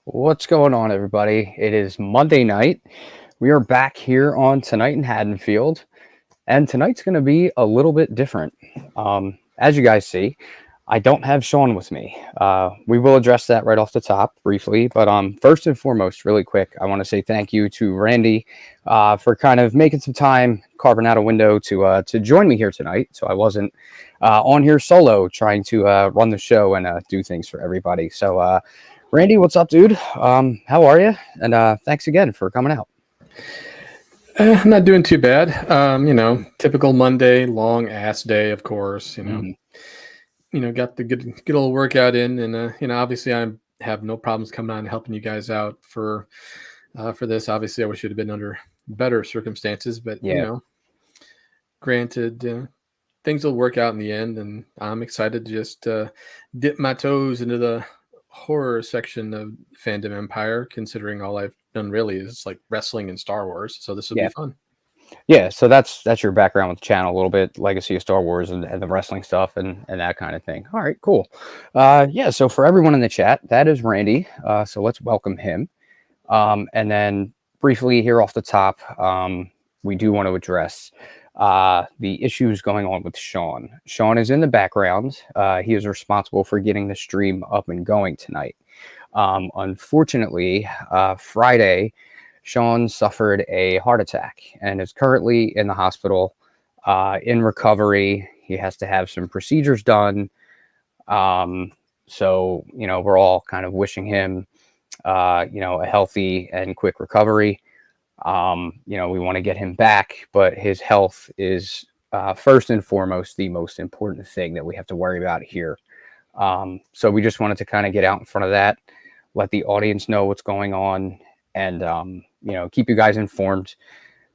What's going on, everybody? It is Monday night. We are back here on Tonight in Haddonfield, and tonight's going to be a little bit different. As you guys see, I don't have Sean with me. We will address that right off the top briefly, but first and foremost, really quick, I want to say thank you to Randy for kind of making some time, carving out a window to join me here tonight, so I wasn't on here solo trying to run the show and do things for everybody. So. Randy, what's up, dude? How are you? And thanks again for coming out. I'm not doing too bad. Typical Monday, long ass day, of course. Mhm. Got the good old workout in, and obviously I have no problems coming on and helping you guys out for this. Obviously, I wish it had been under better circumstances, but Yeah, granted, things will work out in the end, and I'm excited to just dip my toes into the horror section of fandom empire, considering all I've done really is like wrestling and Star Wars. So this will be yeah, fun. yeah. So that's your background with the channel a little bit, legacy of Star Wars and the wrestling stuff and that kind of thing. All right, cool. Yeah. So for everyone in the chat, that is Randy. So let's welcome him. And then briefly here off the top, we do want to address the issues going on with Sean. Sean is in the background. He is responsible for getting the stream up and going tonight. Unfortunately, Friday, Sean suffered a heart attack and is currently in the hospital in recovery. He has to have some procedures done. So, we're all kind of wishing him, a healthy and quick recovery. We want to get him back, but his health is first and foremost the most important thing that we have to worry about here. So we just wanted to kind of get out in front of that, let the audience know what's going on, and keep you guys informed.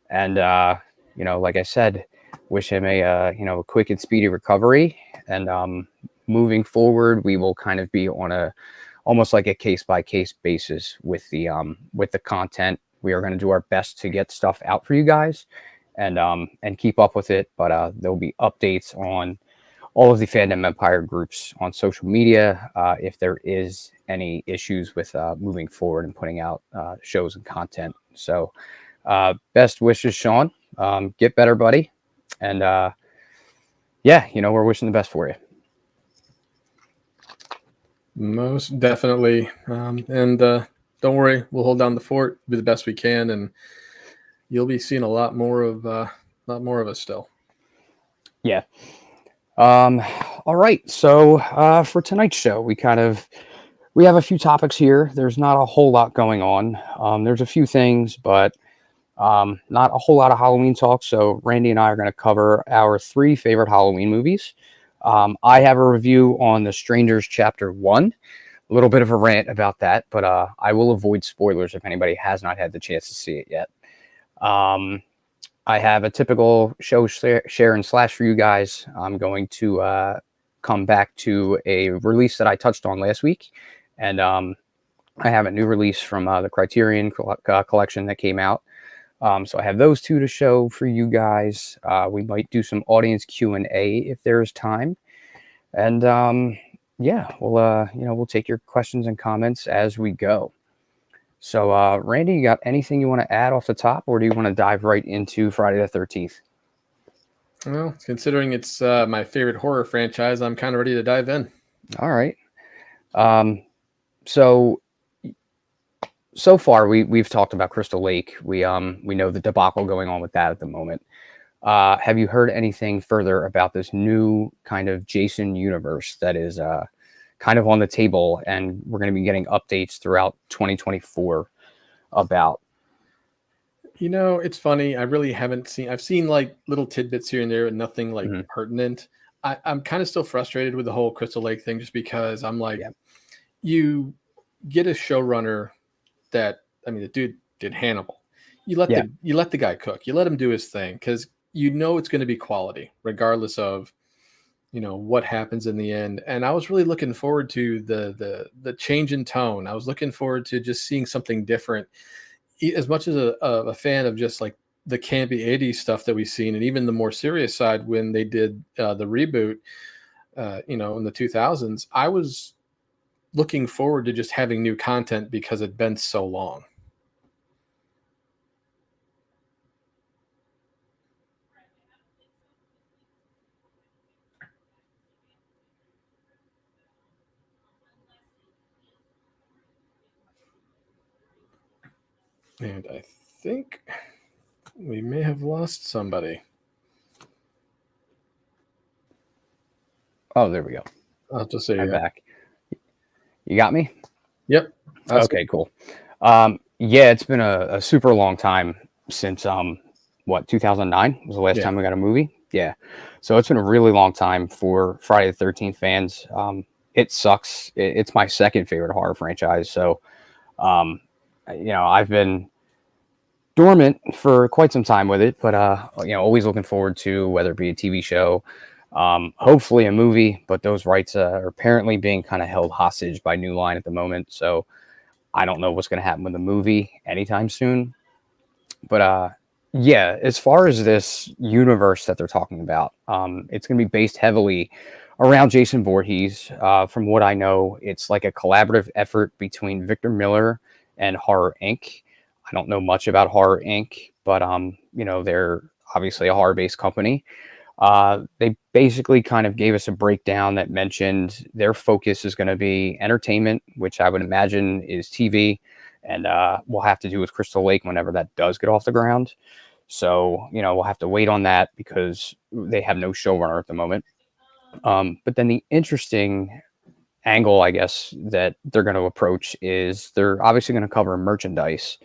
And like I said, wish him a quick and speedy recovery. And moving forward, we will kind of be on a almost like a case by case basis with the content. We are going to do our best to get stuff out for you guys, and keep up with it. But there'll be updates on all of the fandom empire groups on social media if there is any issues with moving forward and putting out shows and content. So best wishes, Sean. Get better, buddy. And yeah, we're wishing the best for you. Most definitely. And don't worry, we'll hold down the fort, do the best we can, and you'll be seeing a lot more of us still. Yeah. All right. So for tonight's show, we have a few topics here. There's not a whole lot going on. There's a few things, but not a whole lot of Halloween talk. So Randy and I are going to cover our three favorite Halloween movies. I have a review on The Strangers Chapter 1. A little bit of a rant about that, but I will avoid spoilers if anybody has not had the chance to see it yet. I have a typical show share and slash for you guys. I'm going to come back to a release that I touched on last week, and I have a new release from the Criterion collection that came out. So I have those two to show for you guys. We might do some audience Q&A if there's time, and yeah, we'll take your questions and comments as we go. So, Randy, you got anything you want to add off the top, or do you want to dive right into Friday the 13th? Well, considering it's my favorite horror franchise, I'm kind of ready to dive in. All right. Um, so so far we've talked about Crystal Lake. We know the debacle going on with that at the moment. Have you heard anything further about this new kind of Jason universe that is kind of on the table, and we're going to be getting updates throughout 2024 about? It's funny. I really haven't seen. I've seen like little tidbits here and there, and nothing like Mhm. pertinent. I'm kind of still frustrated with the whole Crystal Lake thing, just because I'm like, Yeah, you get a showrunner that, I mean, the dude did Hannibal. yeah, You let the guy cook. You let him do his thing, because it's going to be quality regardless of what happens in the end. And I was really looking forward to the change in tone. I was looking forward to just seeing something different. As much as a fan of just like the campy 80s stuff that we've seen, and even the more serious side when they did the reboot, in the 2000s, I was looking forward to just having new content because it's been so long. And I think we may have lost somebody. Oh, there we go. I'll just say, I'm back. You got me? yep. That's Okay, cool. Yeah, it's been a super long time since what 2009 was the last yeah. time we got a movie. Yeah, so it's been a really long time for Friday the 13th fans. It sucks. It's my second favorite horror franchise. So um, I've been dormant for quite some time with it, but always looking forward to whether it be a TV show, hopefully a movie. But those rights are apparently being kind of held hostage by New Line at the moment. So I don't know what's going to happen with the movie anytime soon. But yeah, as far as this universe that they're talking about, it's going to be based heavily around Jason Voorhees. From what I know, it's like a collaborative effort between Victor Miller and Horror Inc. I don't know much about Horror Inc., but they're obviously a horror-based company. They basically kind of gave us a breakdown that mentioned their focus is going to be entertainment, which I would imagine is TV, and we'll have to do with Crystal Lake whenever that does get off the ground. So, we'll have to wait on that because they have no showrunner at the moment. But then the interesting angle, I guess, that they're going to approach is they're obviously going to cover merchandise,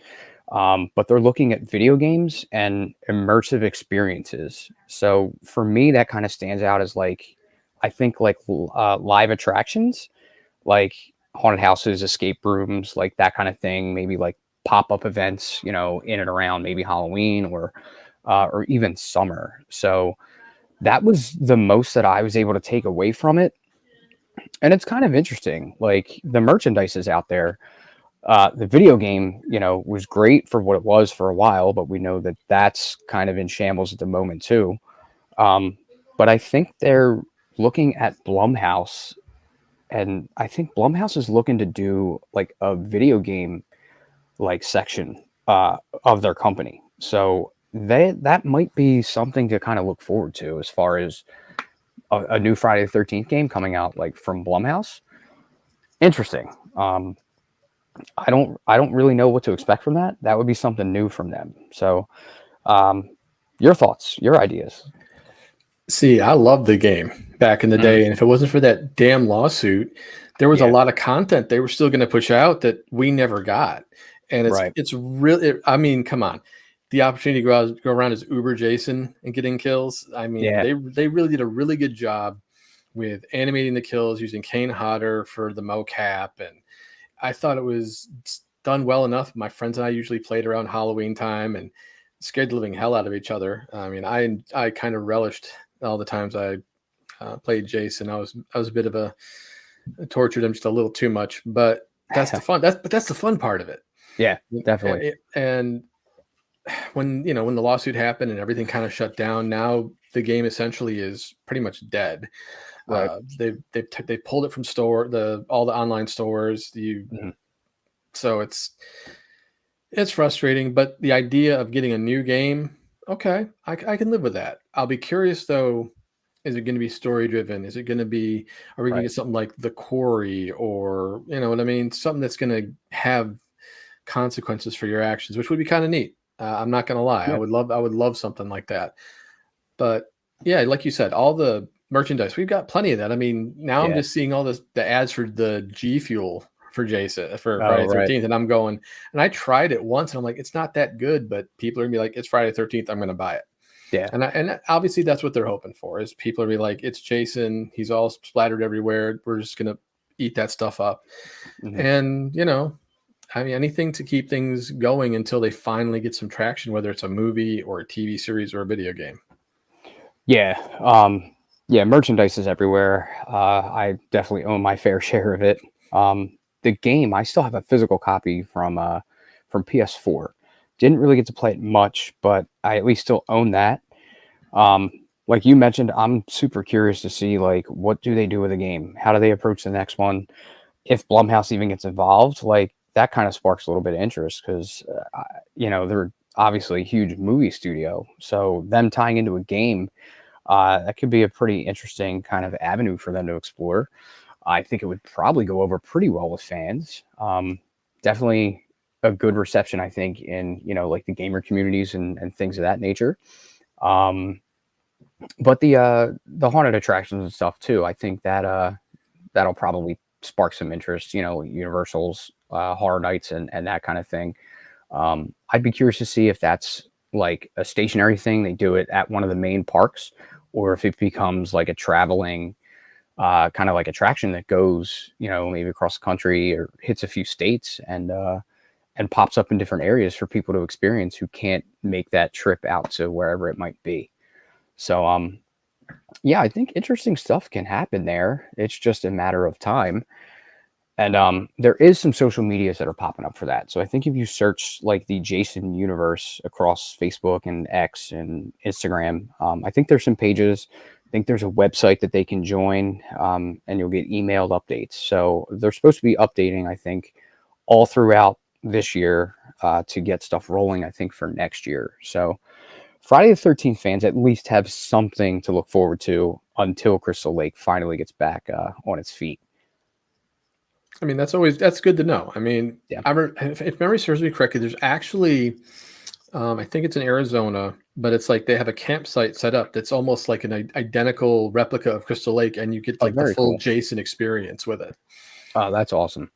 but they're looking at video games and immersive experiences. So for me, that kind of stands out as like, I think like live attractions, like haunted houses, escape rooms, like that kind of thing. Maybe like pop up events, in and around maybe Halloween or even summer. So that was the most that I was able to take away from it. And it's kind of interesting. Like the merchandise is out there. The video game, was great for what it was for a while, but we know that that's kind of in shambles at the moment too. Um, but I think they're looking at Blumhouse, and I think Blumhouse is looking to do like a video game like section of their company. So that might be something to kind of look forward to as far as a new Friday the 13th game coming out like from Blumhouse. Interesting. I don't really know what to expect from that. That would be something new from them. So, um, your thoughts, your ideas. See, I loved the game back in the Mhm. day, and if it wasn't for that damn lawsuit, there was a Yeah, lot of content they were still going to push out that we never got. And right. it's really, I mean, come on, the opportunity to go around as Uber Jason and getting kills. I mean, Yeah, they really did a really good job with animating the kills using Kane Hodder for the mocap, and I thought it was done well enough. My friends and I usually played around Halloween time and scared the living hell out of each other. I mean, I kind of relished all the times I played Jason. I was a bit of a I tortured him just a little too much, but that's the fun. That's the fun part of it. yeah, definitely. And when the lawsuit happened and everything kind of shut down, now the game essentially is pretty much dead. Right. They pulled it from all the online stores. Mhm. So it's frustrating, but the idea of getting a new game, okay, I can live with that. I'll be curious though. Is it going to be story driven? Is it going to be? Are we going to Right. get something like The Quarry, or you know what I mean? Something that's going to have consequences for your actions, which would be kind of neat. I'm not going to lie. Yeah. I would love something like that. But yeah, like you said, all the merchandise, we've got plenty of that. I mean, now I'm Yeah. just seeing all the ads for the G Fuel for Jason for Oh, Friday right. 13th, and I'm going, and I tried it once, and I'm like, it's not that good, but people are gonna be like, it's Friday 13th, I'm gonna buy it. Yeah. And obviously that's what they're hoping for is people are be like, it's Jason, he's all splattered everywhere. We're just gonna eat that stuff up. Mhm. And I mean anything to keep things going until they finally get some traction, whether it's a movie or a TV series or a video game. Yeah. Yeah. Merchandise is everywhere. I definitely own my fair share of it. The game, I still have a physical copy from PS4. Didn't really get to play it much, but I at least still own that. Um, like you mentioned, I'm super curious to see like what do they do with the game? How do they approach the next one? if Blumhouse even gets involved, like that kind of sparks a little bit of interest because they're obviously a huge movie studio, so them tying into a game, that could be a pretty interesting kind of avenue for them to explore. I think it would probably go over pretty well with fans. Definitely a good reception, I think, in like the gamer communities and things of that nature. Um, but the haunted attractions and stuff too, I think that that'll probably spark some interest. Universal's Horror Nights and that kind of thing. I'd be curious to see if that's like a stationary thing. They do it at one of the main parks, or if it becomes like a traveling kind of like attraction that goes, maybe across the country or hits a few states and pops up in different areas for people to experience who can't make that trip out to wherever it might be. So, yeah, I think interesting stuff can happen there. It's just a matter of time. And there is some social medias that are popping up for that. So I think if you search like the Jason universe across Facebook and X and Instagram, I think there's some pages. I think there's a website that they can join, and you'll get emailed updates. So they're supposed to be updating, I think, all throughout this year to get stuff rolling, I think, for next year. So Friday the 13th fans at least have something to look forward to until Crystal Lake finally gets back on its feet. I mean, that's good to know. I mean, Yeah. if memory serves me correctly, there's actually, I think it's in Arizona, but it's like they have a campsite set up that's almost like an identical replica of Crystal Lake, and you get Oh, like the very full cool. Jason experience with it. Oh, that's awesome.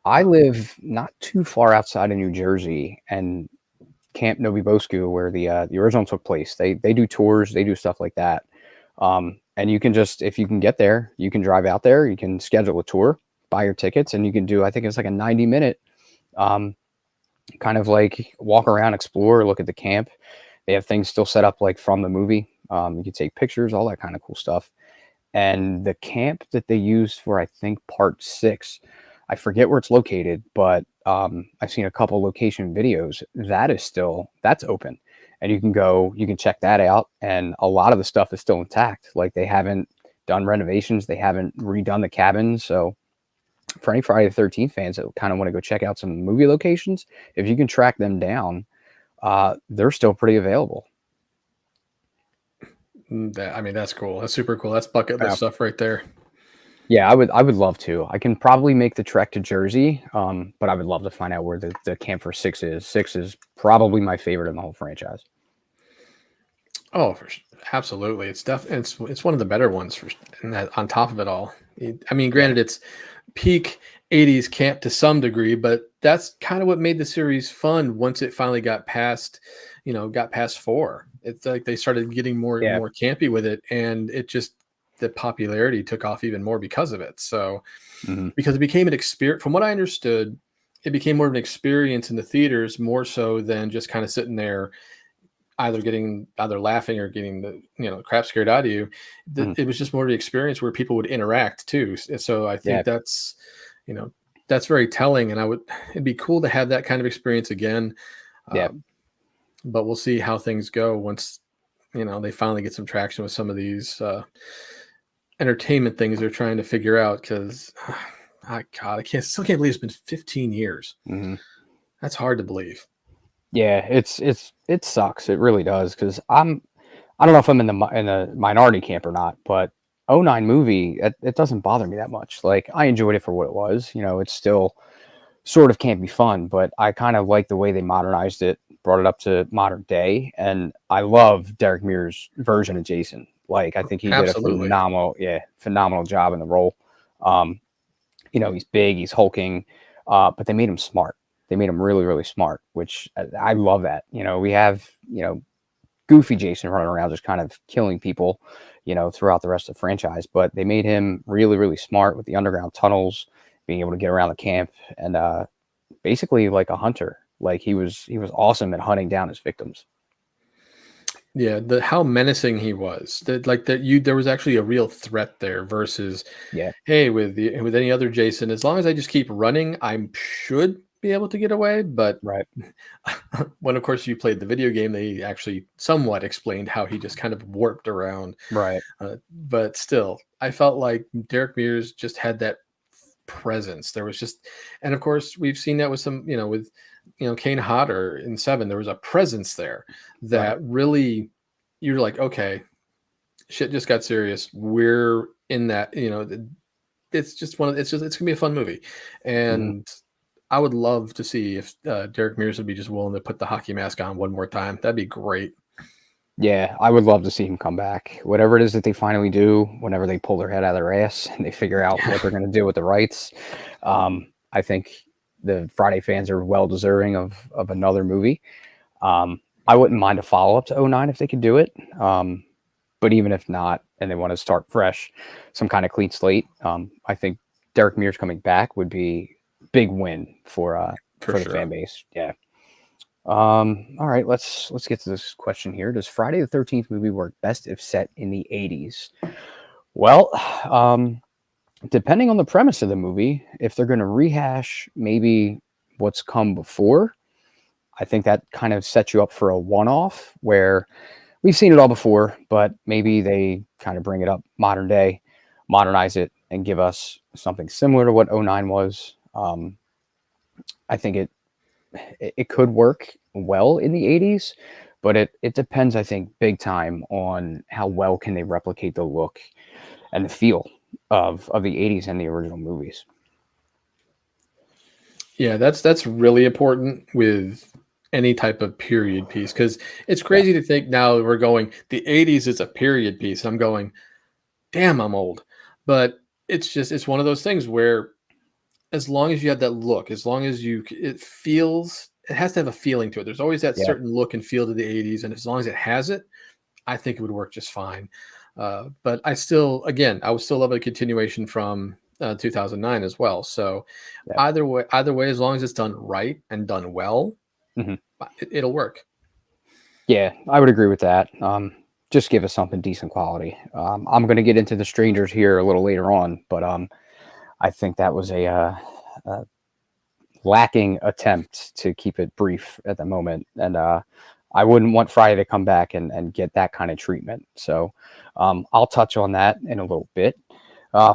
I Uh, live not too far outside of New Jersey, and Camp Novi Bosco, where the original took place. They do tours, they do stuff like that. And you can just, if you can get there, you can drive out there, you can schedule a tour, buy your tickets, and you can do, I think it's like a 90-minute um, kind of like walk around, explore, look at the camp. They have things still set up like from the movie. You can take pictures, all that kind of cool stuff. And the camp that they used for, I think, part six, I forget where it's located, but I've seen a couple location videos. That's open, and you can go, you can check that out, and a lot of the stuff is still intact. Like they haven't done renovations, they haven't redone the cabins. So for any Friday the 13th fans that kind of want to go check out some movie locations, if you can track them down, they're still pretty available. I mean, that's cool. That's super cool. That's bucket list stuff right there. Yeah, I would love to. I can probably make the trek to Jersey, but I would love to find out where the camp for six is. Six is probably my favorite in the whole franchise. Oh, absolutely. It's one of the better ones for, and that on top of it all. I mean, Yeah. granted, it's peak 80s camp to some degree, but that's kind of what made the series fun once it finally got past four. It's like they started getting more and Yeah. more campy with it, and the popularity took off even more because of it. So, Hmm. because it became an experience, from what I understood, it became more of an experience in the theaters more so than just kind of sitting there either laughing or getting the crap scared out of you. Hmm. It was just more of the experience where people would interact too. So I Yeah. think you know that's very telling, and it'd be cool to have that kind of experience again. Yeah. Um, but we'll see how things go once they finally get some traction with some of these entertainment things they're trying to figure out. Because God, I can't believe it's been 15 years. Hmm. That's hard to believe. Yeah. It sucks. It really does because I don't know if I'm in the minority camp or not, but '09 movie it doesn't bother me that much. Like I enjoyed it for what it was. It's still sort of can't be fun, but I kind of like the way they modernized it, brought it up to modern day, and I love Derek Mears' version of Jason. Like I think he did a Absolutely. phenomenal job in the role. Um, he's big, he's hulking, but they made him smart. They made him really, really smart, which I love that. We have goofy Jason running around just kind of killing people, throughout the rest of the franchise, but they made him really, really smart with the underground tunnels, being able to get around the camp, and basically like a hunter. Like he was awesome at hunting down his victims. Yeah, the how menacing he was. There was actually a real threat there versus, Yeah, hey, with any other Jason, as long as I just keep running, I should be able to get away. But right. when of course you played the video game, they actually somewhat explained how he just kind of warped around. Right. But still, I felt like Derek Mears just had that presence. There was just, and of course we've seen that with some, with Kane Hodder in Seven. There was a presence there Right. that really, you're like, okay, shit just got serious. We're in that, it's just it's gonna be a fun movie, Mhm. and I would love to see if Derek Mears would be just willing to put the hockey mask on one more time. That'd be great. Yeah, I would love to see him come back. Whatever it is that they finally do, whenever they pull their head out of their ass and they figure out Yeah, what they're going to do with the rights, I think the Friday fans are well deserving of another movie. I wouldn't mind a follow up to '09 if they could do it. But even if not, and they want to start fresh, some kind of clean slate, I think Derek Mears coming back would be big win for for the fan sure. base. Yeah. All right, let's get to this question here. Does Friday the 13th movie work best if set in the 80s? Well, um, depending on the premise of the movie, if they're going to rehash maybe what's come before, I think that kind of sets you up for a one-off where we've seen it all before, but maybe they kind of bring it up modern day, modernize it, and give us something similar to what '09 was. I think it could work well in the 80s, but it depends, I think, big time on how well can they replicate the look and the feel of the 80s and the original movies. Yeah, that's really important with any type of period piece, because it's Yeah. crazy to think now we're going the 80s is a period piece. I'm going, damn, I'm old. But it's one of those things where as long as you have that look, as long as it has to have a feeling to it. There's always that Yeah. certain look and feel to the 80s, and as long as it has it, I think it would work just fine. But I would still love a continuation from 2009 as well. So Yeah. either way, as long as it's done right and done well, Hmm. it'll work. Yeah, I would agree with that. Just give us something decent quality. I'm going to get into the strangers here a little later on, but I think that was a lacking attempt to keep it brief at the moment. And I wouldn't want Friday to come back and get that kind of treatment. So I'll touch on that in a little bit.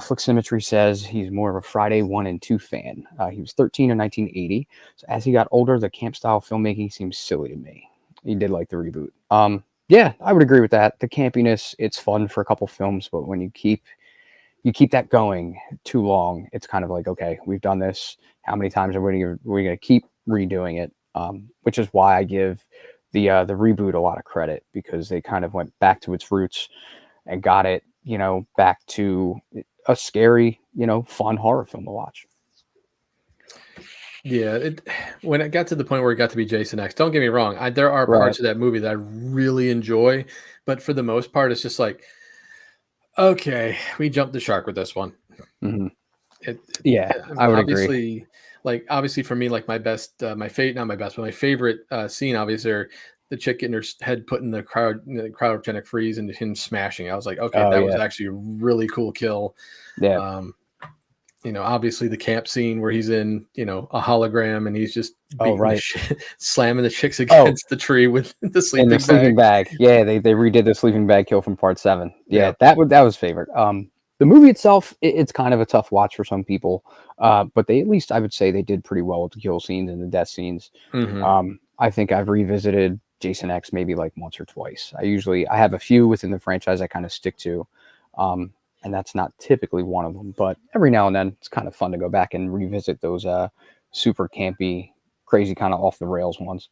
Flick Symmetry says he's more of a Friday 1 and 2 fan. He was 13 in 1980. So as he got older, the camp style filmmaking seems silly to me. He did like the reboot. Yeah, I would agree with that. The campiness, it's fun for a couple films, but when you keep that going too long, it's kind of like, okay, we've done this. How many times are we going to keep redoing it? Which is why I give the reboot a lot of credit because they kind of went back to its roots and got it, back to a scary, fun horror film to watch. Yeah, when it got to the point where it got to be Jason X, don't get me wrong, there are Right. parts of that movie that I really enjoy, but for the most part, it's just like, okay, we jumped the shark with this one. Hmm. I Yeah, mean, I would agree. obviously for me, like my best, my favorite, not my best, but my favorite scene, obviously, are the chick getting her head put in the cryogenic freeze and him smashing. I was like, okay, Oh that was yeah, actually a really cool kill. yeah. Um, obviously the camp scene where he's in, a hologram and he's just Oh beating the right. shit, slamming the chicks Oh, against the tree with the and the sleeping sleeping bag. bag. Yeah, they redid the sleeping bag kill from part 7. Yeah, Yeah. that was favorite. The movie itself, it's kind of a tough watch for some people, but they at least I would say they did pretty well with the kill scenes and the death scenes. Hmm. I think I've revisited Jason X maybe like once or twice. I have a few within the franchise I kind of stick to, um, and that's not typically one of them. But every now and then, it's kind of fun to go back and revisit those super campy, crazy kind of off the rails ones.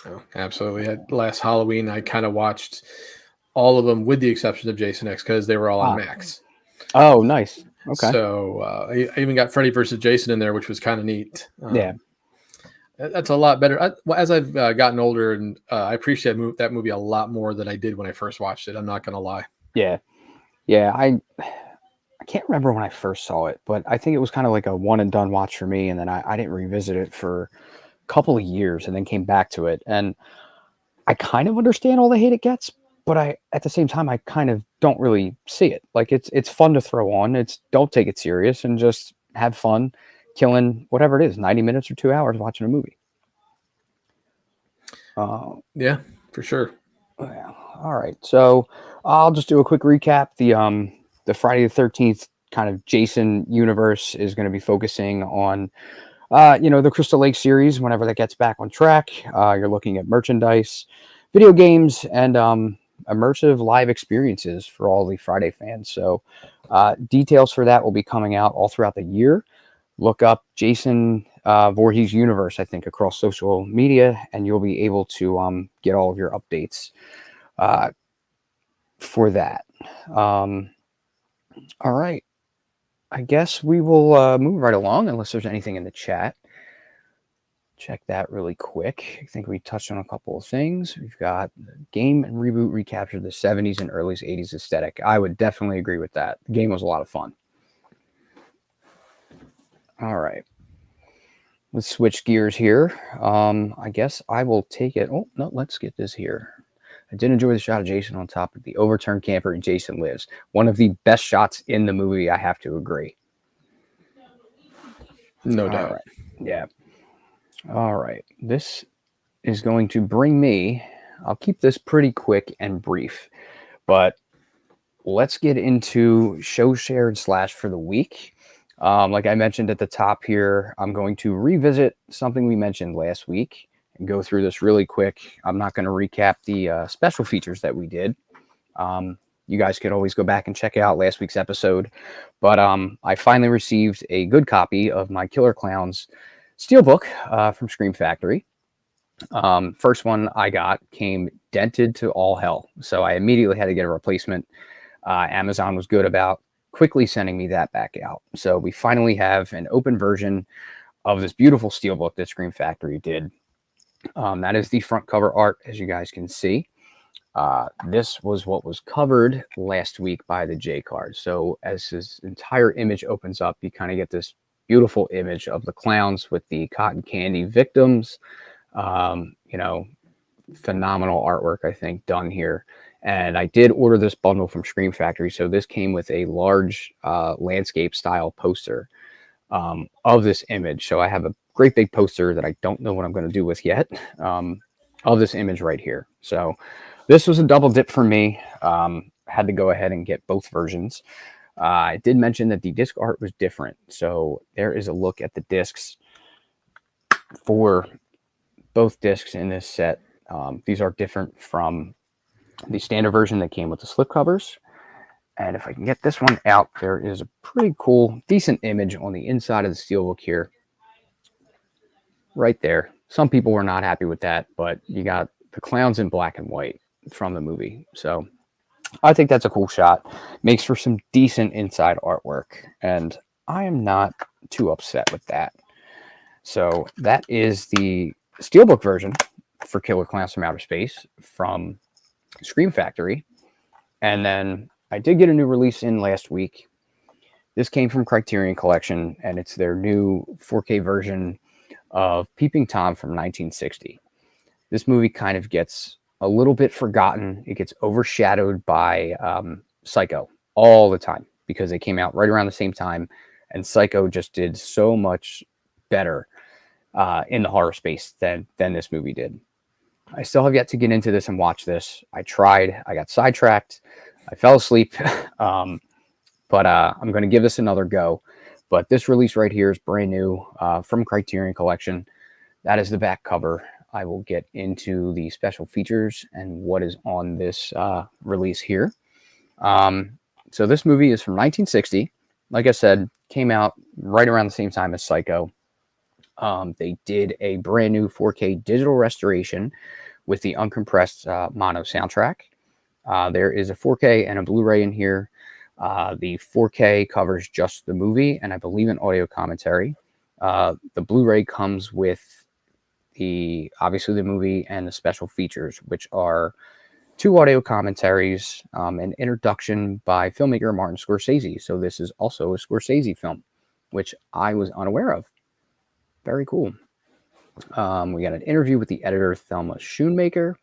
Oh, absolutely. Last Halloween, I kind of watched all of them with the exception of Jason X because they were all on Ah, Max. oh, nice. Okay, So I even got Freddy versus Jason in there, which was kind of neat. yeah, That's a lot better. As I've gotten older, and I appreciate that movie a lot more than I did when I first watched it. I'm not gonna lie. yeah, yeah. I can't remember when I first saw it, but I think it was kind of like a one and done watch for me, and then I didn't revisit it for a couple of years, and then came back to it, and I kind of understand all the hate it gets, but I at the same time I kind of don't really see it. Like it's fun to throw on. It's don't take it serious and just have fun killing whatever it is, 90 minutes or 2 hours watching a movie. Uh, Yeah, for sure. yeah. All right. So I'll just do a quick recap. The Friday the 13th kind of Jason universe is going to be focusing on, the Crystal Lake series whenever that gets back on track. You're looking at merchandise, video games, and immersive live experiences for all the Friday fans. So, details for that will be coming out all throughout the year. Look up Jason Voorhees Universe, I think, across social media, and you'll be able to get all of your updates uh, for that. Um, all right. I guess we will move right along unless there's anything in the chat. Check that really quick. I think we touched on a couple of things. We've got game and reboot recaptured the 70s and early 80s aesthetic. I would definitely agree with that. The game was a lot of fun. All right. Let's switch gears here. I guess I will take it. Oh, no, let's get this here. I did enjoy the shot of Jason on top of the overturned camper and Jason Lives. One of the best shots in the movie, I have to agree. No All doubt. right. Yeah. All right. This is going to bring me, I'll keep this pretty quick and brief, but let's get into show shared slash for the week. Like I mentioned at the top here, I'm going to revisit something we mentioned last week and go through this really quick. I'm not going to recap the special features that we did. You guys could always go back and check out last week's episode. But I finally received a good copy of my Killer Clowns Steelbook from Scream Factory. First one I got came dented to all hell. So I immediately had to get a replacement. Amazon was good about quickly sending me that back out. So we finally have an open version of this beautiful steelbook that Scream Factory did. That is the front cover art, as you guys can see. This was what was covered last week by the J card. So as this entire image opens up, you kind of get this beautiful image of the clowns with the cotton candy victims. Phenomenal artwork, I think, done here. And I did order this bundle from Scream Factory. So this came with a large landscape style poster of this image. So I have a great big poster that I don't know what I'm going to do with yet of this image right here. So this was a double dip for me. Had to go ahead and get both versions. I did mention that the disc art was different. So there is a look at the discs for both discs in this set. These are different from the standard version that came with the slipcovers. And if I can get this one out, there is a pretty cool, decent image on the inside of the steelbook here. Right there. Some people were not happy with that, but you got the clowns in black and white from the movie. So I think that's a cool shot. Makes for some decent inside artwork. And I am not too upset with that. So that is the steelbook version for Killer Clowns from Outer Space from Scream Factory. And then I did get a new release in last week. This came from Criterion Collection, and it's their new 4K version of Peeping Tom from 1960. This movie kind of gets a little bit forgotten. It gets overshadowed by Psycho all the time because they came out right around the same time, and Psycho just did so much better in the horror space than this movie did. I still have yet to get into this and watch this. I tried. I got sidetracked. I fell asleep. But I'm going to give this another go. But this release right here is brand new from Criterion Collection. That is the back cover. I will get into the special features and what is on this release here. So this movie is from 1960. Like I said, came out right around the same time as Psycho. They did a brand new 4K digital restoration with the uncompressed mono soundtrack. There is a 4K and a Blu-ray in here. The 4K covers just the movie and I believe an audio commentary. The Blu-ray comes with obviously the movie and the special features, which are 2 audio commentaries, an introduction by filmmaker Martin Scorsese. So this is also a Scorsese film, which I was unaware of. Very cool. We got an interview with the editor, Thelma Schoonmaker.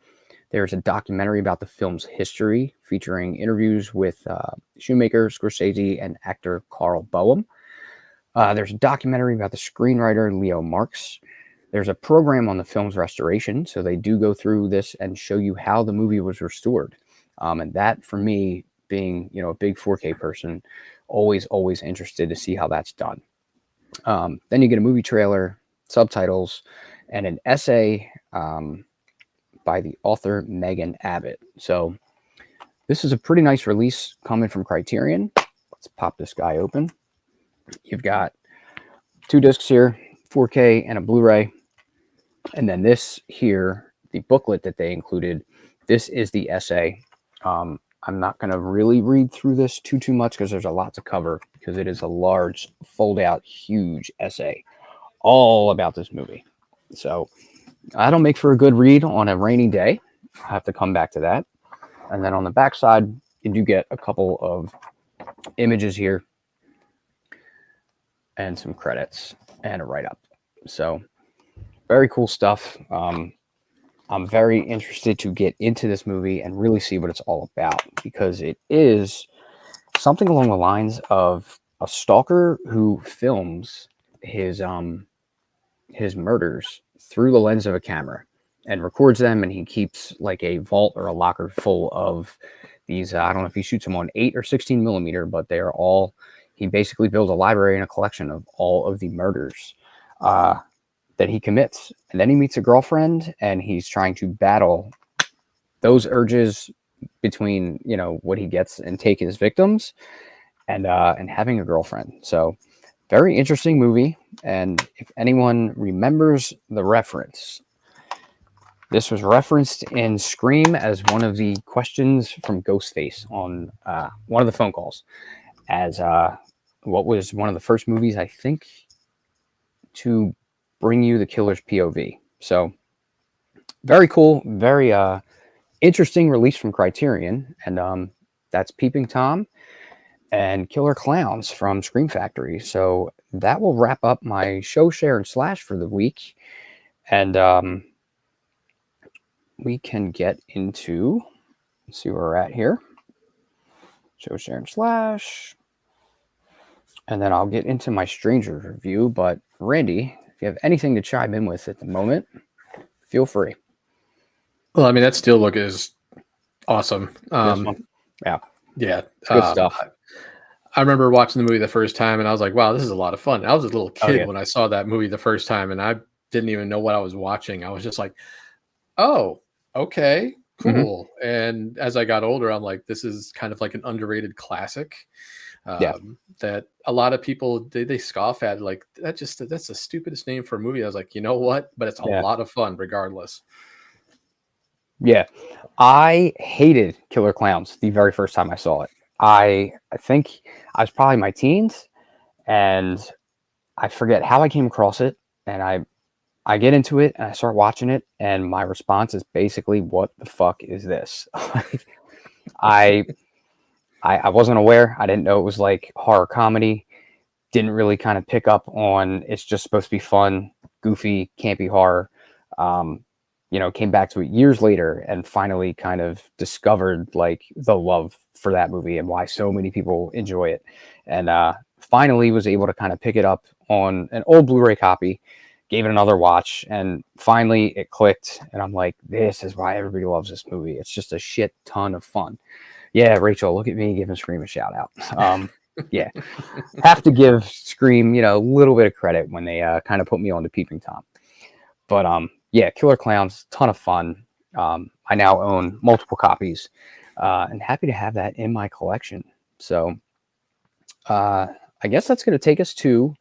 There's a documentary about the film's history featuring interviews with Schoonmaker, Scorsese, and actor Carl Boehm. There's a documentary about the screenwriter Leo Marx. There's a program on the film's restoration, so they do go through this and show you how the movie was restored. And that, for me, being a big 4K person, always interested to see how that's done. Then you get a movie trailer, subtitles, and an essay by the author Megan Abbott. So this is a pretty nice release coming from Criterion. Let's pop this guy open. You've got two discs here, 4K and a Blu-ray. And then this here, the booklet that they included, this is the essay. I'm not going to really read through this too much because there's a lot to cover, because it is a large, fold-out, huge essay all about this movie. So that'll make for a good read on a rainy day. I'll have to come back to that. And then on the back side, you do get a couple of images here and some credits and a write-up. So very cool stuff. I'm very interested to get into this movie and really see what it's all about, because it is something along the lines of a stalker who films his murders through the lens of a camera and records them, and he keeps like a vault or a locker full of these. I don't know if he shoots them on 8 or 16 millimeter, but they are all. He basically builds a library and a collection of all of the murders that he commits. And then he meets a girlfriend, and he's trying to battle those urges between, you know, what he gets and take his victims, and having a girlfriend. So very interesting movie. And if anyone remembers the reference, this was referenced in Scream as one of the questions from Ghostface on one of the phone calls, as what was one of the first movies, I think, to bring you the killer's POV. So very cool, very interesting release from Criterion. And that's Peeping Tom and Killer Clowns from Scream Factory. So that will wrap up my show, share, and slash for the week. And we can get into, let's see where we're at here. Show, share, and slash. And then I'll get into my Strangers review. But Randy, if you have anything to chime in with at the moment, feel free. Well, I mean, that still look is awesome. Yeah. Yeah. Good stuff. I remember watching the movie the first time, and I was like, wow, this is a lot of fun. I was a little kid when I saw that movie the first time, and I didn't even know what I was watching. I was just like, oh, okay, cool. Mm-hmm. And as I got older, I'm like, this is kind of like an underrated classic that a lot of people, they scoff at. Like, that's the stupidest name for a movie. I was like, you know what? But it's a lot of fun regardless. Yeah. I hated Killer Clowns the very first time I saw it. I think I was probably in my teens, and I forget how I came across it, and I get into it and I start watching it, and my response is basically, what the fuck is this? I wasn't aware. I didn't know it was like horror comedy. Didn't really kind of pick up on it's just supposed to be fun, goofy, campy horror. You know, came back to it years later and finally kind of discovered like the love for that movie and why so many people enjoy it. And finally was able to kind of pick it up on an old Blu-ray copy, gave it another watch, and finally it clicked. And I'm like, this is why everybody loves this movie. It's just a shit ton of fun. Yeah, Rachel, look at me giving Scream a shout out. Yeah, have to give Scream, you know, a little bit of credit when they kind of put me on to Peeping Tom. But yeah, Killer Clowns, ton of fun. I now own multiple copies, and happy to have that in my collection. So I guess that's going to take us to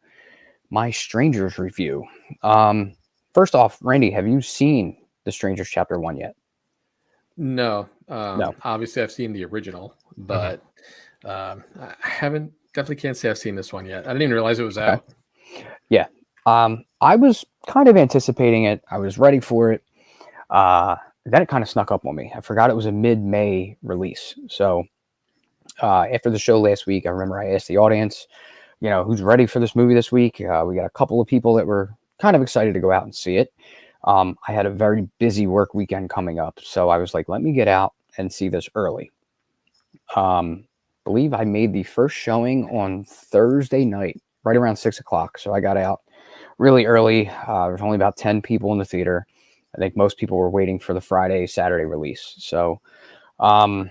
my Strangers review. First off, Randy, have you seen The Strangers Chapter 1 yet? No. No. Obviously, I've seen the original, but I haven't. Definitely can't say I've seen this one yet. I didn't even realize it was out. Yeah. I was kind of anticipating it. I was ready for it. Then it kind of snuck up on me. I forgot it was a mid-May release. So after the show last week, I remember I asked the audience, you know, who's ready for this movie this week? We got a couple of people that were kind of excited to go out and see it. I had a very busy work weekend coming up. So I was like, let me get out and see this early. Believe I made the first showing on Thursday night, right around 6 o'clock. So I got out really early. There was only about 10 people in the theater. I think most people were waiting for the Friday, Saturday release. So, how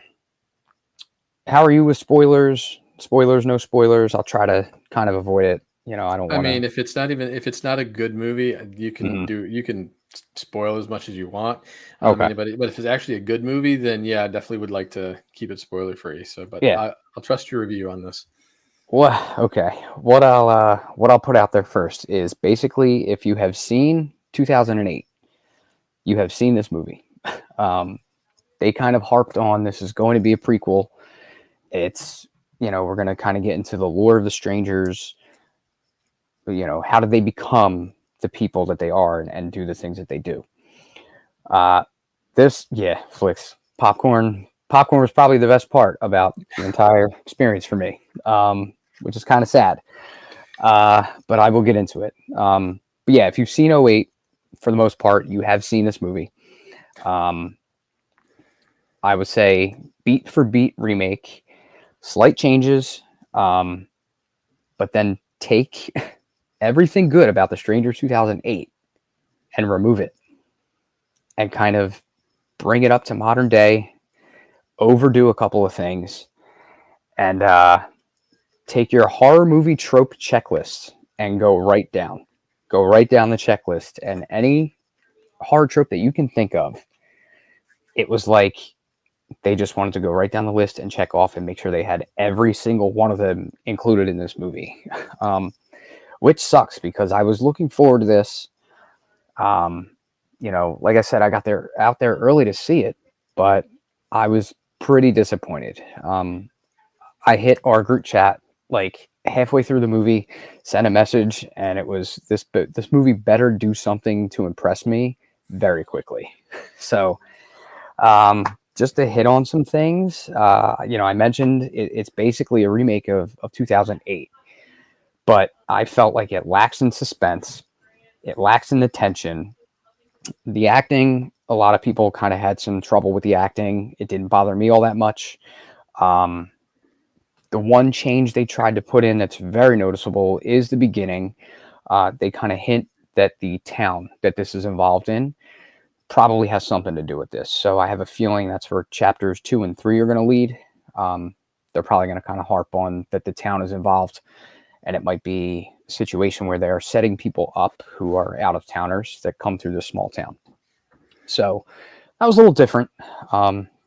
are you with spoilers? Spoilers, no spoilers. I'll try to kind of avoid it. I don't I want to. mean, if it's not a good movie, you can spoil as much as you want. I Okay. mean, but if it's actually a good movie, then yeah, I definitely would like to keep it spoiler free. So, but Yeah. I'll trust your review on this. Well, okay. What I'll put out there first is basically if you have seen 2008, you have seen this movie. Um, they kind of harped on this is going to be a prequel. It's we're going to kind of get into the lore of the strangers. How did they become the people that they are and do the things that they do? Uh, this, yeah, flicks popcorn. Popcorn was probably the best part about the entire experience for me, which is kind of sad. But I will get into it. But yeah, if you've seen '08, for the most part, you have seen this movie. Um, I would say beat for beat remake, slight changes, um, but then take everything good about The Stranger 2008 and remove it and kind of bring it up to modern day, overdo a couple of things, and take your horror movie trope checklist and go right down the checklist, and any horror trope that you can think of. It was like they just wanted to go right down the list and check off and make sure they had every single one of them included in this movie, which sucks because I was looking forward to this. Um, like I said, I got there out there early to see it, but I was pretty disappointed. I hit our group chat like halfway through the movie, sent a message, and it was this movie better do something to impress me very quickly. So, just to hit on some things, I mentioned it's basically a remake of 2008, but I felt like it lacks in suspense, it lacks in the tension. The acting, a lot of people kind of had some trouble with the acting. It didn't bother me all that much. Um, the one change they tried to put in that's very noticeable is the beginning. They kind of hint that the town that this is involved in probably has something to do with this. So I have a feeling that's where chapters 2 and 3 are going to lead. They're probably going to kind of harp on that the town is involved, and it might be a situation where they are setting people up who are out of towners that come through this small town. So that was a little different.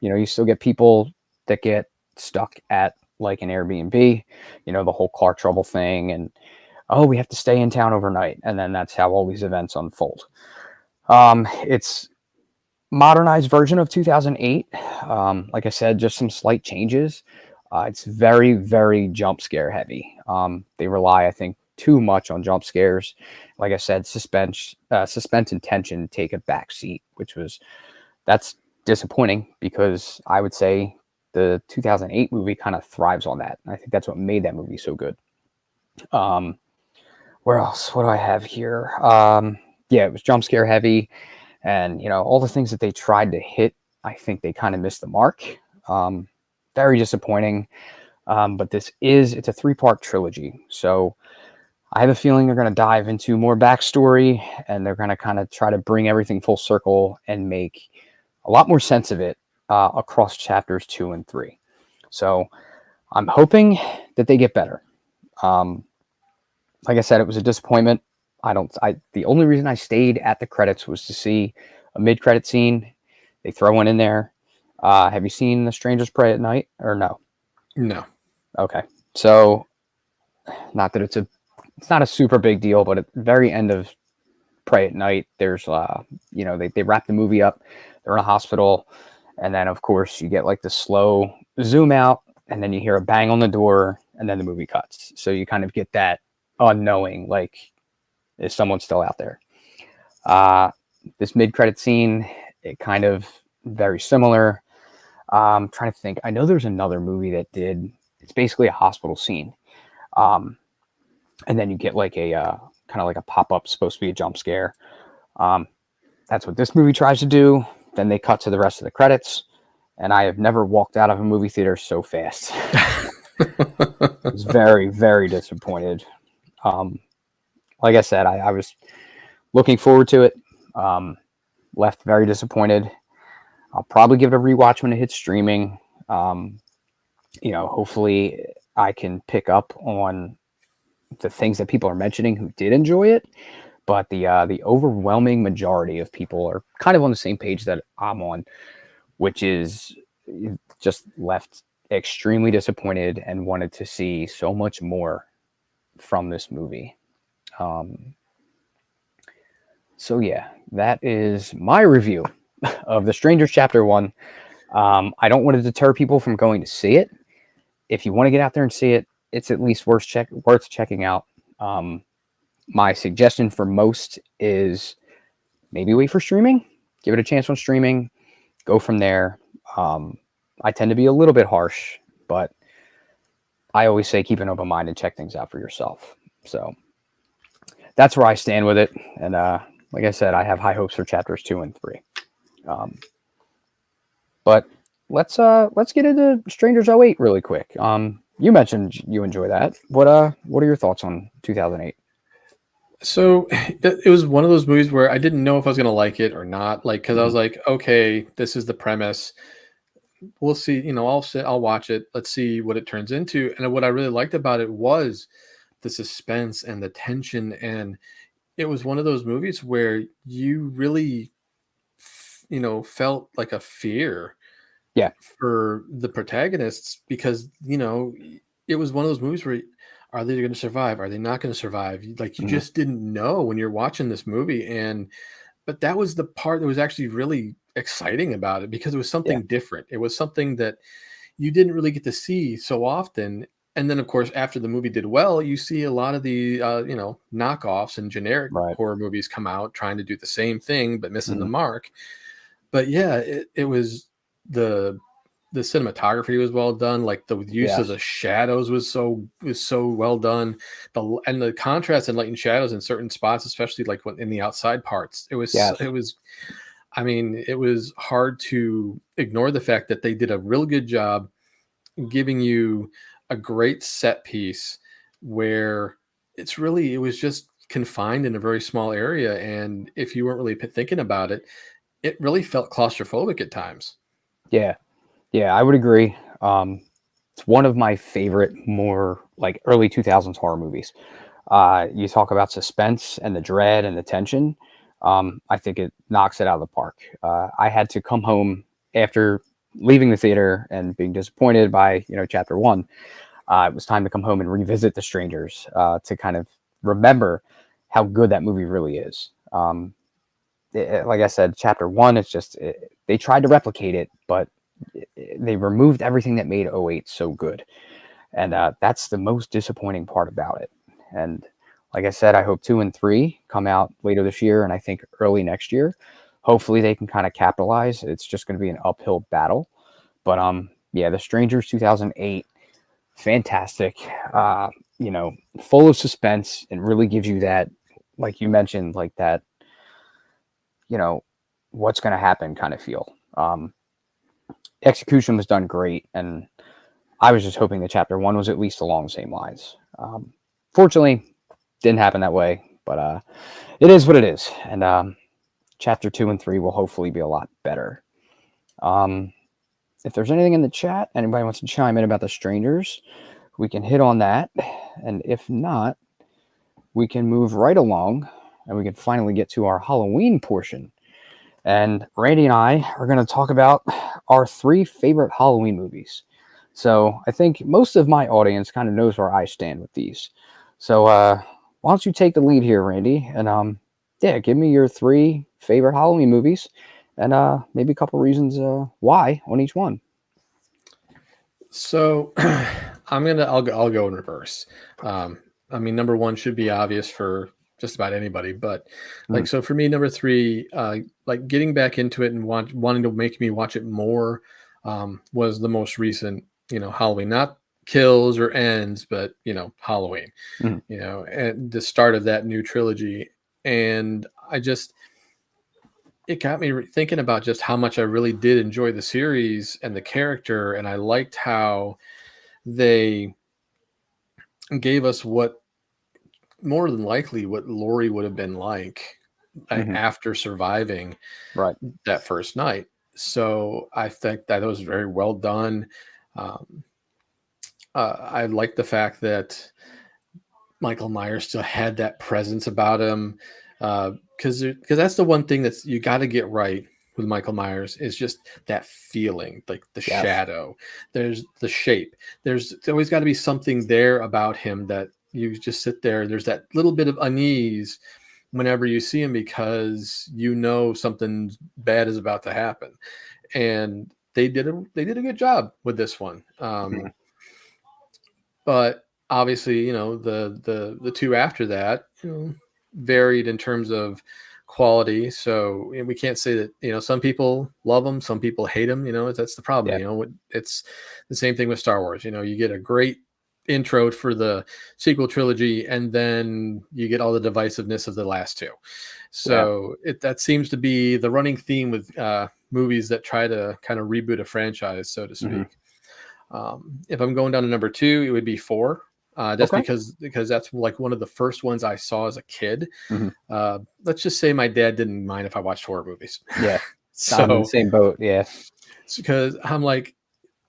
You still get people that get stuck at like an Airbnb, the whole car trouble thing, and oh, we have to stay in town overnight, and then that's how all these events unfold. It's modernized version of 2008. Like I said, just some slight changes. It's very, very jump scare heavy. They rely, I think, too much on jump scares. Like I said, suspense and tension take a back seat, that's disappointing because I would say the 2008 movie kind of thrives on that. I think that's what made that movie so good. Um, where else? What do I have here? Yeah, it was jump scare heavy, and all the things that they tried to hit, I think they kind of missed the mark. Um, Very disappointing. But it's a three-part trilogy, so I have a feeling they're going to dive into more backstory, and they're going to kind of try to bring everything full circle and make a lot more sense of it across chapters 2 and 3. So I'm hoping that they get better. Um, like I said, it was a disappointment. The only reason I stayed at the credits was to see a mid-credit scene. They throw one in there. Have you seen The Strangers Pray at Night or no? No. Okay. So not that it's not a super big deal, but at the very end of Pray at Night, there's they wrap the movie up. They're in a hospital, and then of course you get like the slow zoom out, and then you hear a bang on the door, and then the movie cuts. So you kind of get that unknowing, like, is someone still out there? Uh, this mid-credit scene, it kind of very similar. Trying to think. I know there's another movie that did. It's basically a hospital scene, um, and then you get like a kind of like a pop-up, supposed to be a jump scare. Um, that's what this movie tries to do. Then they cut to the rest of the credits, and I have never walked out of a movie theater so fast. I was very, very disappointed. Um, like I said, I was looking forward to it. Um, Left very disappointed. I'll probably give it a rewatch when it hits streaming. Hopefully I can pick up on the things that people are mentioning who did enjoy it, but the overwhelming majority of people are kind of on the same page that I'm on, which is just left extremely disappointed and wanted to see so much more from this movie. Um, so yeah, that is my review of The Strangers Chapter One. I don't want to deter people from going to see it. If you want to get out there and see it, it's at least worth checking out. Um, my suggestion for most is maybe wait for streaming, give it a chance on streaming, go from there. Um, I tend to be a little bit harsh, but I always say keep an open mind and check things out for yourself. So that's where I stand with it. And like I said, I have high hopes for chapters 2 and 3. Um, but let's get into Strangers '08 really quick. You mentioned you enjoy that. What are your thoughts on 2008? So it was one of those movies where I didn't know if I was going to like it or not. Like, because I Mhm. was like, okay, this is the premise. We'll see. I'll watch it. Let's see what it turns into. And what I really liked about it was the suspense and the tension. And it was one of those movies where you really, felt like a fear Yeah. for the protagonists because it was one of those movies where are they going to survive, are they not going to survive, like you Mhm. just didn't know when you're watching this movie. And but that was the part that was actually really exciting about it because it was Yeah. something different, it was something that you didn't really get to see so often. And then of course after the movie did well, you see a lot of the knockoffs and generic Right. horror movies come out trying to do the same thing but missing the Mhm. mark. But yeah, it was the the cinematography was well done. Like the use of Yes. the shadows was so well done. And the contrast in light and shadows in certain spots, especially like when in the outside parts, Yes. it was. I mean, it was hard to ignore the fact that they did a real good job giving you a great set piece where it was just confined in a very small area, and if you weren't really thinking about it, it really felt claustrophobic at times. Yeah. Yeah. I would agree. It's one of my favorite, more like early 2000s horror movies. You talk about suspense and the dread and the tension. I think it knocks it out of the park. I had to come home after leaving the theater and being disappointed by chapter one. It was time to come home and revisit The Strangers to kind of remember how good that movie really is. Like I said, chapter one, they tried to replicate it, but they removed everything that made '08 so good. And that's the most disappointing part about it. And like I said, I hope 2 and 3 come out later this year, and I think early next year. Hopefully, they can kind of capitalize. It's just going to be an uphill battle. But yeah, The Strangers 2008, fantastic. Uh, full of suspense and really gives you that, like you mentioned, like that, you know, what's going to happen kind of feel. Execution was done great, and I was just hoping that chapter one was at least along the same lines. Fortunately, didn't happen that way, but it is what it is. And chapter 2 and 3 will hopefully be a lot better. Um, if there's anything in the chat, anybody wants to chime in about the strangers, we can hit on that. And if not, we can move right along and we can finally get to our Halloween portion. And Randy and I are going to talk about our 3 favorite Halloween movies. So I think most of my audience kind of knows where I stand with these. So why don't you take the lead here, Randy? And yeah, give me your 3 favorite Halloween movies, and maybe a couple reasons why on each one. So I'll go in reverse. Um, I mean, number one should be obvious for just about anybody, but Mhm. like so for me, number three, like getting back into it and wanting to make me watch it more, was the most recent, Halloween, not kills or ends, but Halloween, Mhm. and the start of that new trilogy, and it got me thinking about just how much I really did enjoy the series and the character, and I liked how they gave us what more than likely what Lori would have been like Mhm. after surviving Right. that first night. So I think that was very well done. Um, I like the fact that Michael Myers still had that presence about him, because that's the one thing that's you got to get right with Michael Myers is just that feeling, like the Yes. shadow. There's the shape. There's always got to be something there about him that you just sit there. There's that little bit of unease whenever you see him because you know something bad is about to happen, and they did a good job with this one. Mhm. But obviously, the two after that, varied in terms of quality. So we can't say that some people love them, some people hate them. That's the problem. Yeah. It's the same thing with Star Wars. You get a great intro for the sequel trilogy, and then you get all the divisiveness of the last two. Yeah. So that seems to be the running theme with movies that try to kind of reboot a franchise, so to Hmm. speak. If I'm going down to number two, it would be four. Just Okay. because that's like one of the first ones I saw as a kid. Hmm. Let's just say my dad didn't mind if I watched horror movies. Yeah. I'm in the So same boat. Yeah. because I'm like,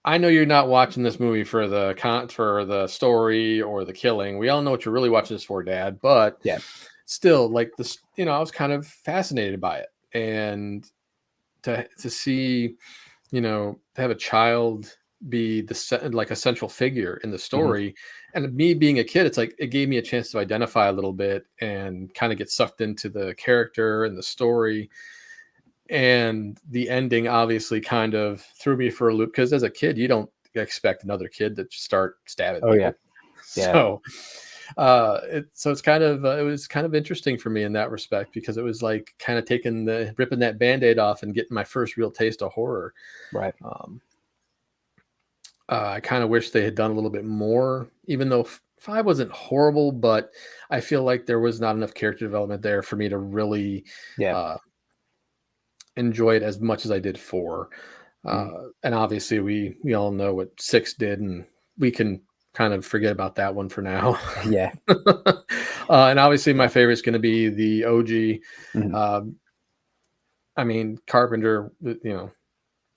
I know you're not watching this movie for the story or the killing. We all know what you're really watching this for, Dad. But Yeah. still, like this, I was kind of fascinated by it, and to see to have a child be like a central figure in the Hmm. story, and me being a kid, it's like it gave me a chance to identify a little bit and kind of get sucked into the character and the story. And the ending obviously kind of threw me for a loop because as a kid, you don't expect another kid to start stabbing Oh yeah. people. Yeah. So it's kind of it was kind of interesting for me in that respect because it was like kind of ripping that band-aid off and getting my first real taste of horror. Right. um, I kind of wish they had done a little bit more, even though five wasn't horrible, but I feel like there was not enough character development there for me to really Yeah. uh, enjoy it as much as I did four. Hmm. And obviously, we all know what six did, and we can kind of forget about that one for now. Yeah. And obviously, my Yeah. favorite is going to be the OG. Hmm. Um, I mean, Carpenter,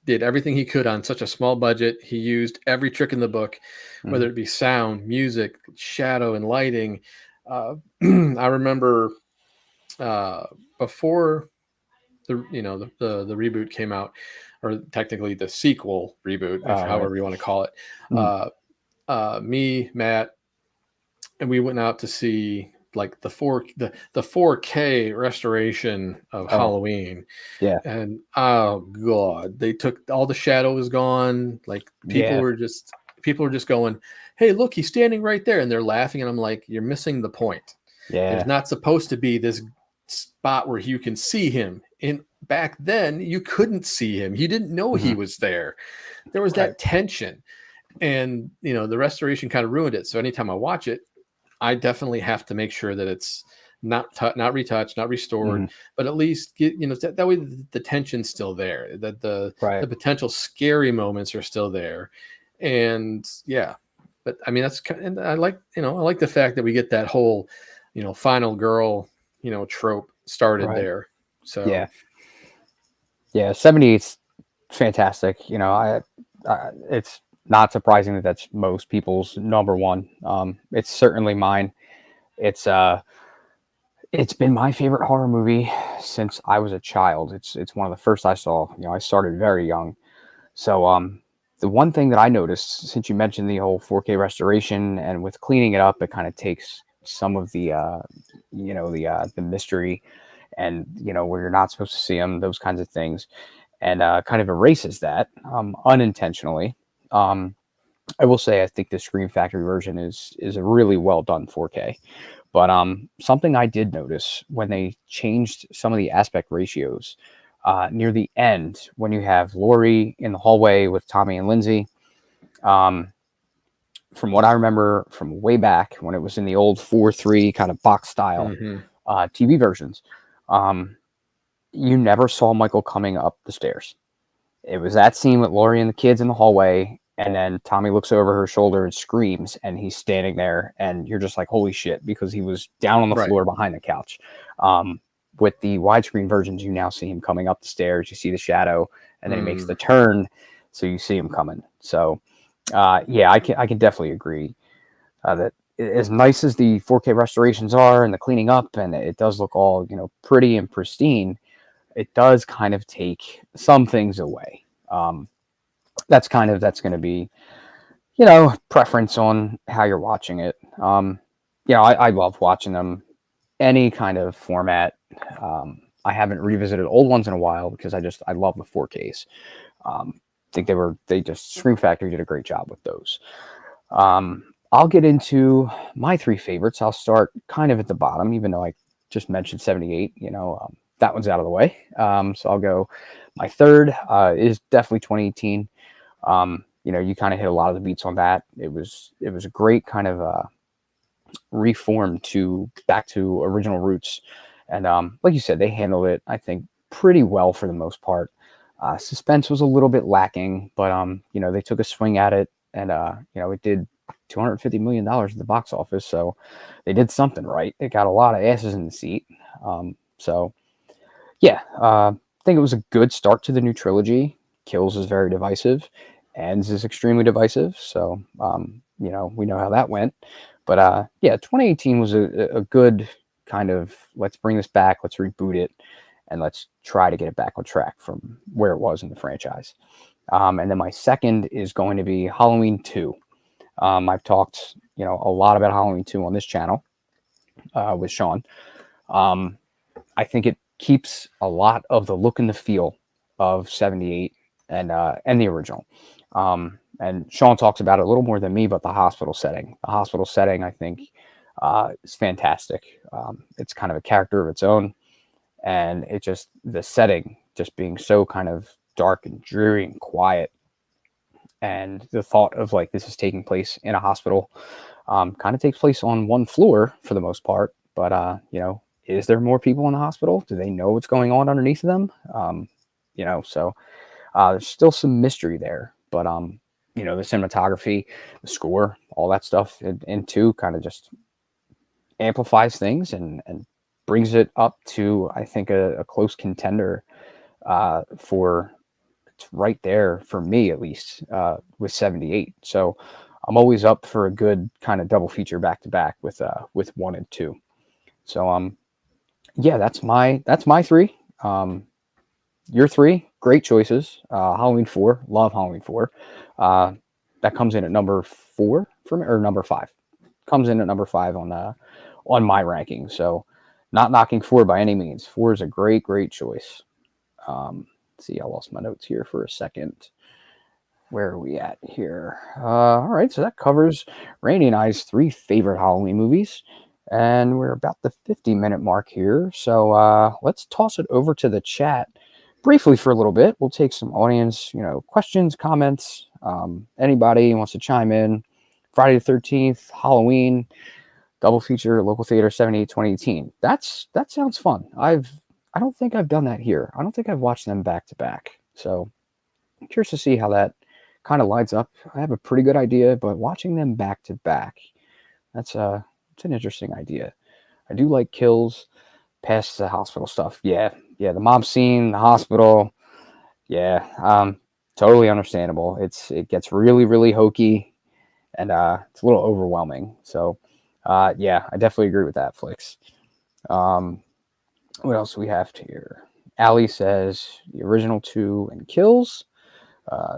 did everything he could on such a small budget. He used every trick in the book, Hmm. whether it be sound, music, shadow, and lighting. I remember uh, before the reboot came out, or technically the sequel reboot, if All right. however you want to call it. Mhm. Uh, Me, Matt, and we went out to see like the 4K restoration of Oh Halloween. yeah. And oh god, they took all the shadow was gone. Like Yeah. people were just going, "Hey, look, he's standing right there," and they're laughing. And I'm like, "You're missing the point. There's Yeah. not supposed to be this spot where you can see him. And back then, you couldn't see him. You didn't know he Hmm. was there. There was Right. that tension, and the restoration kind of ruined it. So anytime I watch it, I definitely have to make sure that it's not retouched, not restored, Hmm. but at least get that way the tension's still there, that the Right. potential scary moments are still there, and yeah. But I mean and I like the fact that we get that whole final girl trope started Right. there. So Yeah. Yeah. 78's fantastic. It's not surprising that that's most people's number one. It's certainly mine. It's it's been my favorite horror movie since I was a child. It's one of the first I saw. I started very young. So the one thing that I noticed since you mentioned the whole 4K restoration and with cleaning it up, it kind of takes some of the the mystery and where you're not supposed to see them, those kinds of things, and kind of erases that unintentionally. Um, I will say I think the Scream Factory version is a really well done 4K. But something I did notice when they changed some of the aspect ratios near the end, when you have Laurie in the hallway with Tommy and Lindsay, um, from what I remember from way back when it was in the old 4:3 kind of box style mhm. TV versions, um, you never saw Michael coming up the stairs. It was that scene with Laurie and the kids in the hallway, and then Tommy looks over her shoulder and screams, and he's standing there, and you're just like, holy shit, because he was down on the Right. floor behind the couch. Um, with the widescreen versions, you now see him coming up the stairs, you see the shadow, and then he makes the Mm. turn, so you see him coming. So Yeah, I can definitely agree that as nice as the 4K restorations are and the cleaning up, and it does look all pretty and pristine, it does kind of take some things away. That's going to be preference on how you're watching it. I love watching them any kind of format. I haven't revisited old ones in a while because I love the 4Ks. I think they just Scream Factory did a great job with those. I'll get into my three favorites. I'll start kind of at the bottom, even though I just mentioned 78. That one's out of the way. So I'll go. My third is definitely 2018. You kind of hit a lot of the beats on that. It was a great kind of reform to back to original roots, and like you said, they handled it, I think, pretty well for the most part. Suspense was a little bit lacking, but they took a swing at it, and it did $250 million at the box office, so they did something right. It got a lot of asses in the seat. So yeah, I think it was a good start to the new trilogy. Kills is very divisive, ends is extremely divisive. So we know how that went. But yeah, 2018 was a good kind of let's bring this back, let's reboot it, and let's try to get it back on track from where it was in the franchise. And then my second is going to be Halloween 2. I've talked a lot about Halloween 2 on this channel with Sean. I think it keeps a lot of the look and the feel of 78 and the original. And Sean talks about it a little more than me, but the hospital setting. The hospital setting, I think, is fantastic. It's kind of a character of its own, and the setting just being so kind of dark and dreary and quiet, and the thought of like this is taking place in a hospital, kind of takes place on one floor for the most part, but is there more people in the hospital? Do they know what's going on underneath of them? So there's still some mystery there, but the cinematography, the score, all that stuff in two kind of just amplifies things and brings it up to, I think, a close contender for it's right there for me at least with 78. So I'm always up for a good kind of double feature back to back with one and two. So yeah, that's my three. Your three, great choices. Halloween 4, love Halloween 4. Uh, that comes in at number 4 for me, or number 5. Comes in at number 5 on my ranking. So not knocking 4 by any means. 4 is a great choice. Let's see, I lost my notes here for a second. Where are we at here? All right, so that covers Randy and I's 3 favorite Halloween movies. And we're about the 50-minute mark here. So let's toss it over to the chat briefly for a little bit. We'll take some audience, questions, comments. Anybody wants to chime in. Friday the 13th, Halloween, double feature, local theater, 78 2018. That sounds fun. I don't think I've done that here. I don't think I've watched them back to back. So I'm curious to see how that kind of lines up. I have a pretty good idea, but watching them back to back, it's an interesting idea. I do like kills past the hospital stuff. Yeah, the mob scene, the hospital. Yeah, totally understandable. It gets really hokey, and it's a little overwhelming. So, yeah, I definitely agree with that, Flix. Um, what else do we have here? Ali says the original 2 and kills,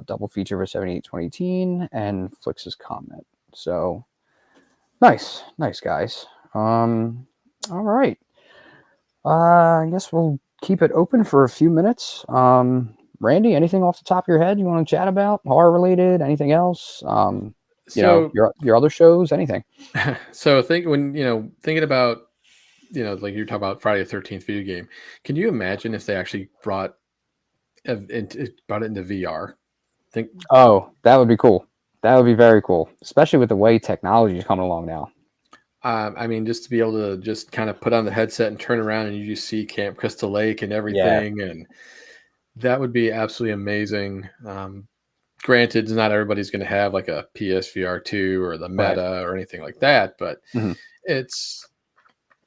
double feature for 78 2018, and Flix's comment. So nice guys. All right. I guess we'll keep it open for a few minutes. Randy, anything off the top of your head you want to chat about, horror related, anything else? So, Your other shows, anything? so think when thinking about like you're talking about Friday the 13th video game. Can you imagine if they actually brought it into VR? Think Oh, that would be cool. That would be very cool, especially with the way technology is coming along now. I mean, just to be able to just kind of put on the headset and turn around and you just see Camp Crystal Lake and Yeah, everything, and that would be absolutely amazing. Granted, not everybody's going to have like a PSVR 2 or the right. Meta or anything like that, but Hmm. it's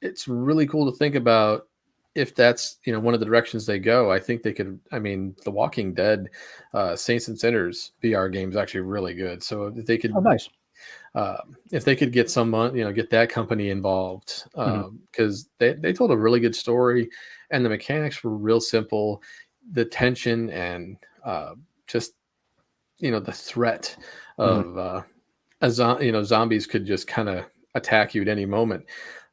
it's really cool to think about. if that's, one of the directions they go, I think they could. I mean, The Walking Dead, Saints and Sinners VR game is actually really good. So Oh, nice. if they could get someone, get that company involved, Hmm. because they told a really good story, and the mechanics were real simple. The tension and just the threat Hmm. of zombies could just kind of attack you at any moment.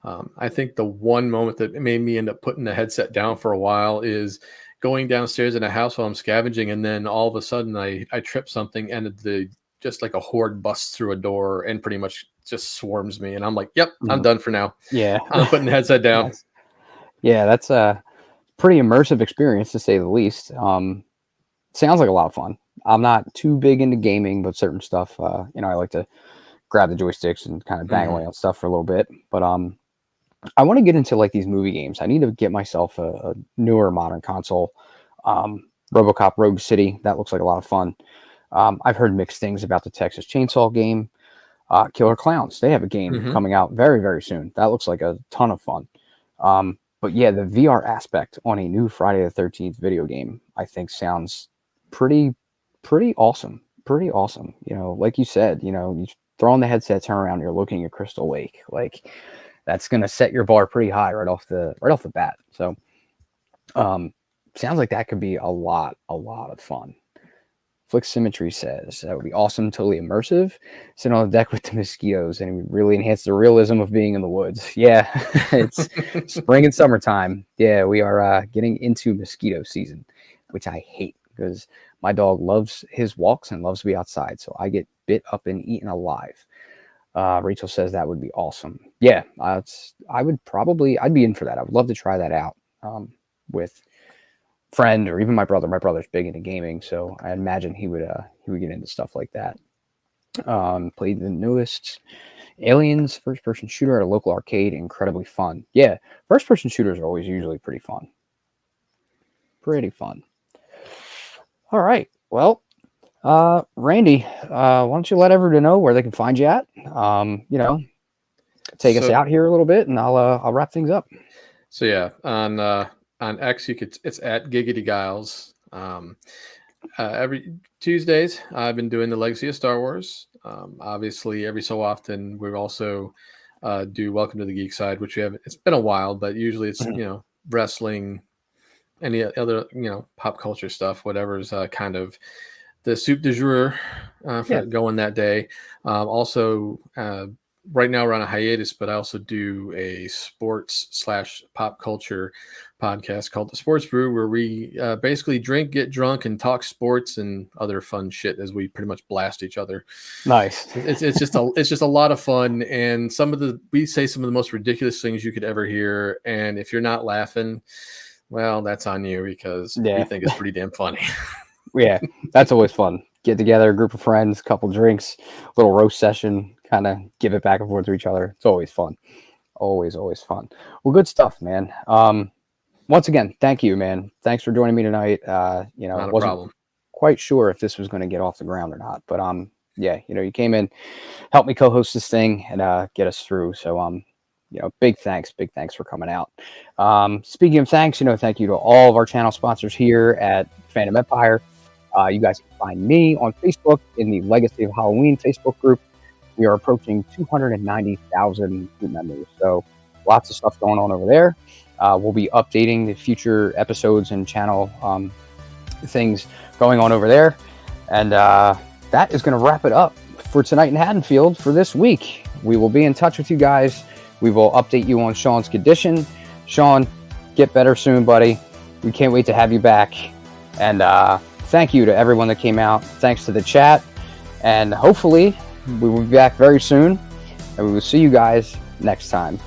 I think the one moment that made me end up putting the headset down for a while is going downstairs in a house while I'm scavenging, and then all of a sudden I trip something, and the just like a horde busts through a door and pretty much just swarms me, and I'm like, "Yep, I'm Hmm. done for now. Yeah. I'm putting the headset down." Nice. Yeah, that's a pretty immersive experience to say the least. Sounds like a lot of fun. I'm not too big into gaming, but certain stuff, I like to grab the joysticks and kind of bang Mhm. away on stuff for a little bit. But I want to get into like these movie games. I need to get myself a newer modern console. RoboCop Rogue City, that looks like a lot of fun. I've heard mixed things about the Texas Chainsaw game. Killer Clowns, they have a game Mhm. coming out very, very soon. That looks like a ton of fun. But yeah, the VR aspect on a new Friday the 13th video game, I think sounds pretty, pretty awesome. Pretty awesome. Like you said, you throw on the headset, turn around, you're looking at Crystal Lake. Like that's gonna set your bar pretty high right off the bat. So um sounds like that could be a lot of fun. Flick Symmetry says that would be awesome, totally immersive. Sit on the deck with the mosquitoes, and it would really enhance the realism of being in the woods. Yeah, it's spring and summertime. Yeah, we are getting into mosquito season, which I hate because my dog loves his walks and loves to be outside, so I get bit up and eaten alive. Rachel says that would be awesome. Yeah, I'd be in for that. I would love to try that out with friend or even my brother. My brother's big into gaming, so I imagine he would get into stuff like that. Played the newest Aliens first person shooter at a local arcade, incredibly fun. Yeah, first person shooters are always usually pretty fun. Pretty fun. All right. Well, Randy, why don't you let everyone know where they can find you at? Take us So out here a little bit, and I'll wrap things up. so yeah, on X it's at Giggity Giles. Every Tuesdays, I've been doing the Legacy of Star Wars. Obviously, every so often, we also do Welcome to the Geek Side, which we have. It's been a while, but usually it's Mhm. wrestling, any other pop culture stuff, whatever's kind of the soup du jour Yeah, for going that day. Also, right now we're on a hiatus, but I also do a sports slash pop culture podcast called The Sports Brew, where we basically drink, get drunk, and talk sports and other fun shit as we pretty much blast each other. nice. It's just a lot of fun, and we say some of the most ridiculous things you could ever hear, and if you're not laughing, well, that's on you because we Yeah, think it's pretty damn funny. yeah, that's always fun. Get together, a group of friends, couple drinks, little roast session, kind of give it back and forth to each other. It's always fun. Always fun. Well, good stuff, man. Once again, thank you, man. Thanks for joining me tonight. Not a Wasn't problem. quite sure if this was going to get off the ground or not, but yeah, you came in, helped me co-host this thing, and get us through. So big thanks for coming out. Speaking of thanks, thank you to all of our channel sponsors here at Phantom Empire. You guys can find me on Facebook in the Legacy of Halloween Facebook group. We are approaching 290,000 members, so lots of stuff going on over there. We'll be updating the future episodes and channel things going on over there. And that is going to wrap it up for tonight in Haddonfield for this week. We will be in touch with you guys. We will update you on Sean's condition. Sean, get better soon, buddy. We can't wait to have you back. And thank you to everyone that came out. Thanks to the chat. And hopefully we will be back very soon. And we will see you guys next time.